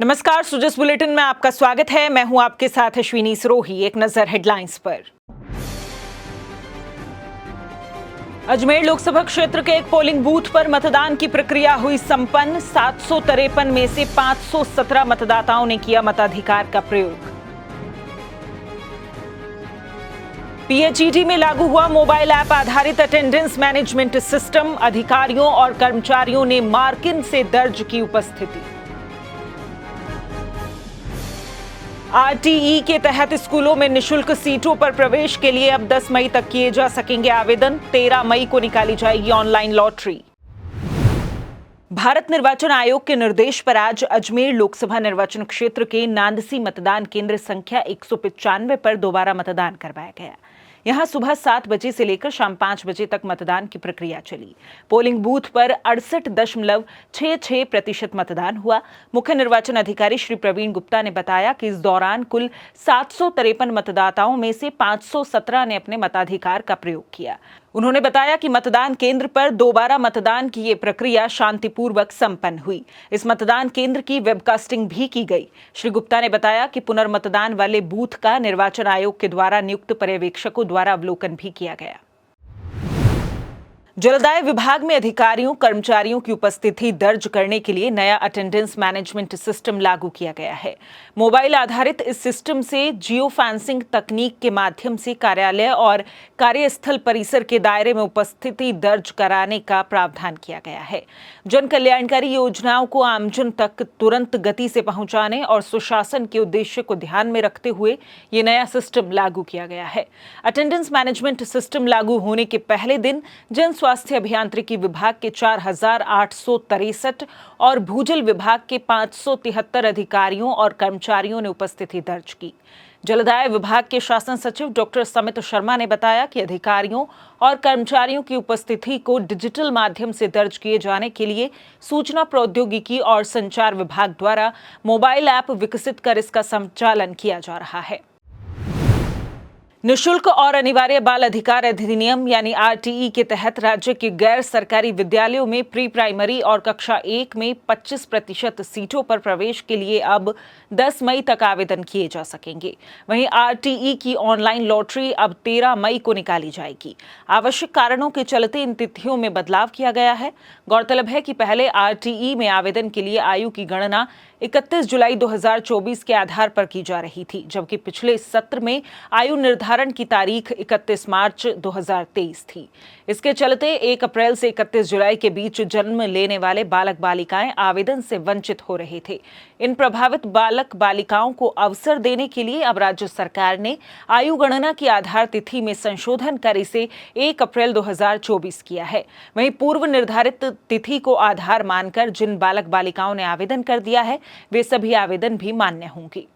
नमस्कार, सुजस बुलेटिन में आपका स्वागत है। मैं हूं आपके साथ अश्विनी सरोही। एक नजर हेडलाइंस पर। अजमेर लोकसभा क्षेत्र के एक पोलिंग बूथ पर मतदान की प्रक्रिया हुई संपन्न। 753 में से 517 मतदाताओं ने किया मताधिकार का प्रयोग। पीएचईडी में लागू हुआ मोबाइल ऐप आधारित अटेंडेंस मैनेजमेंट सिस्टम। अधिकारियों और कर्मचारियों ने मार्किन से दर्ज की उपस्थिति। आरटीई के तहत स्कूलों में निशुल्क सीटों पर प्रवेश के लिए अब 10 मई तक किए जा सकेंगे आवेदन। 13 मई को निकाली जाएगी ऑनलाइन लॉटरी। भारत निर्वाचन आयोग के निर्देश पर आज अजमेर लोकसभा निर्वाचन क्षेत्र के नांदसी मतदान केंद्र संख्या 195 पर दोबारा मतदान करवाया गया। यहां सुबह 7 बजे से लेकर शाम 5 बजे तक मतदान की प्रक्रिया चली। पोलिंग बूथ पर 68.66% मतदान हुआ। मुख्य निर्वाचन अधिकारी श्री प्रवीण गुप्ता ने बताया कि इस दौरान कुल 753 मतदाताओं में से 517 ने अपने मताधिकार का प्रयोग किया। उन्होंने बताया कि मतदान केंद्र पर दोबारा मतदान की ये प्रक्रिया शांतिपूर्वक संपन्न हुई। इस मतदान केंद्र की वेबकास्टिंग भी की गई। श्री गुप्ता ने बताया कि पुनर्मतदान वाले बूथ का निर्वाचन आयोग के द्वारा नियुक्त पर्यवेक्षकों द्वारा अवलोकन भी किया गया। जलदाय विभाग में अधिकारियों कर्मचारियों की उपस्थिति दर्ज करने के लिए नया अटेंडेंस मैनेजमेंट सिस्टम लागू किया गया है। मोबाइल आधारित इस सिस्टम से जियो फेंसिंग तकनीक के माध्यम से कार्यालय और कार्यस्थल परिसर के दायरे में उपस्थिति दर्ज कराने का प्रावधान किया गया है। जन कल्याणकारी योजनाओं को आमजन तक तुरंत गति से पहुंचाने और सुशासन के उद्देश्य को ध्यान में रखते हुए ये नया सिस्टम लागू किया गया है। अटेंडेंस मैनेजमेंट सिस्टम लागू होने के पहले दिन जन स्वास्थ्य अभियांत्रिकी विभाग के 4,863 और भूजल विभाग के 573 अधिकारियों और कर्मचारियों ने उपस्थिति दर्ज की। जलदाय विभाग के शासन सचिव डॉक्टर समित शर्मा ने बताया कि अधिकारियों और कर्मचारियों की उपस्थिति को डिजिटल माध्यम से दर्ज किए जाने के लिए सूचना प्रौद्योगिकी और संचार विभाग द्वारा मोबाइल ऐप विकसित कर इसका संचालन किया जा रहा है। निशुल्क और अनिवार्य बाल अधिकार अधिनियम यानी आरटीई के तहत राज्य के गैर सरकारी विद्यालयों में प्री प्राइमरी और कक्षा 1 में 25% सीटों पर प्रवेश के लिए अब 10 मई तक आवेदन किए जा सकेंगे। वहीं आरटीई की ऑनलाइन लॉटरी अब 13 मई को निकाली जाएगी। आवश्यक कारणों के चलते इन तिथियों में बदलाव किया गया है। गौरतलब है कि पहले आरटीई में आवेदन के लिए आयु की गणना 31 जुलाई 2024 के आधार पर की जा रही थी, जबकि पिछले सत्र में आयु निर्धारण की तारीख 31 मार्च 2023 थी। इसके चलते 1 अप्रैल से 31 जुलाई के बीच जन्म लेने वाले बालक बालिकाएं आवेदन से वंचित हो रहे थे। इन प्रभावित बालक बालिकाओं को अवसर देने के लिए अब राज्य सरकार ने आयु गणना की आधार तिथि में संशोधन कर इसे 1 अप्रैल 2024 किया है। वहीं पूर्व निर्धारित तिथि को आधार मानकर जिन बालक बालिकाओं ने आवेदन कर दिया है वे सभी आवेदन भी मान्य होंगे।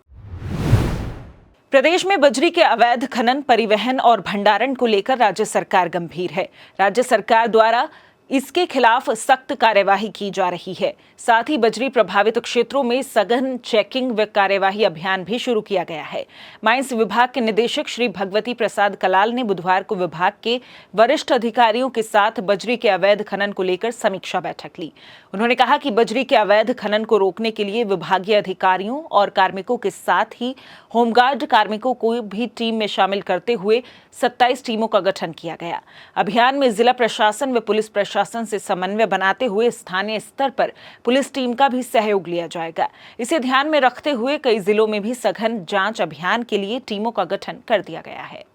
प्रदेश में बजरी के अवैध खनन, परिवहन और भंडारण को लेकर राज्य सरकार गंभीर है। राज्य सरकार द्वारा इसके खिलाफ सख्त कार्यवाही की जा रही है। साथ ही बजरी प्रभावित क्षेत्रों में सघन चेकिंग व कार्यवाही अभियान भी शुरू किया गया है। माइंस विभाग के निदेशक श्री भगवती प्रसाद कलाल ने बुधवार को विभाग के वरिष्ठ अधिकारियों के साथ बजरी के अवैध खनन को लेकर समीक्षा बैठक ली। उन्होंने कहा कि बजरी के अवैध खनन को रोकने के लिए विभागीय अधिकारियों और कार्मिकों के साथ ही होमगार्ड कार्मिकों को भी टीम में शामिल करते हुए 27 टीमों का गठन किया गया। अभियान में जिला प्रशासन व पुलिस प्रशासन से समन्वय बनाते हुए स्थानीय स्तर पर पुलिस टीम का भी सहयोग लिया जाएगा। इसे ध्यान में रखते हुए कई जिलों में भी सघन जांच अभियान के लिए टीमों का गठन कर दिया गया है।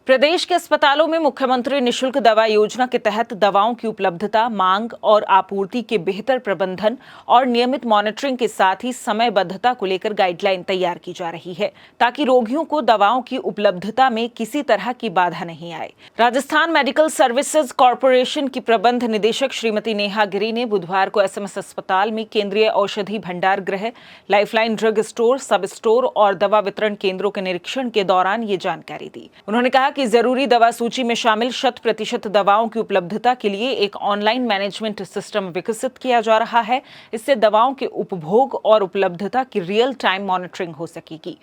प्रदेश के अस्पतालों में मुख्यमंत्री निशुल्क दवा योजना के तहत दवाओं की उपलब्धता, मांग और आपूर्ति के बेहतर प्रबंधन और नियमित मॉनिटरिंग के साथ ही समयबद्धता को लेकर गाइडलाइन तैयार की जा रही है, ताकि रोगियों को दवाओं की उपलब्धता में किसी तरह की बाधा नहीं आए। राजस्थान मेडिकल सर्विसेज कॉर्पोरेशन की प्रबंध निदेशक श्रीमती नेहा गिरी ने बुधवार को एसएमएस अस्पताल में केंद्रीय औषधि भंडार गृह, लाइफलाइन ड्रग स्टोर, सब स्टोर और दवा वितरण केंद्रों के निरीक्षण के दौरान ये जानकारी दी। उन्होंने कहा कि जरूरी दवा सूची में शामिल 100% दवाओं की उपलब्धता के लिए एक ऑनलाइन मैनेजमेंट सिस्टम विकसित किया जा रहा है। इससे दवाओं के उपभोग और उपलब्धता की रियल टाइम मॉनिटरिंग हो सकेगी।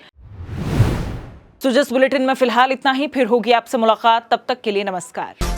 सुजस बुलेटिन में फिलहाल इतना ही। फिर होगी आपसे मुलाकात, तब तक के लिए नमस्कार।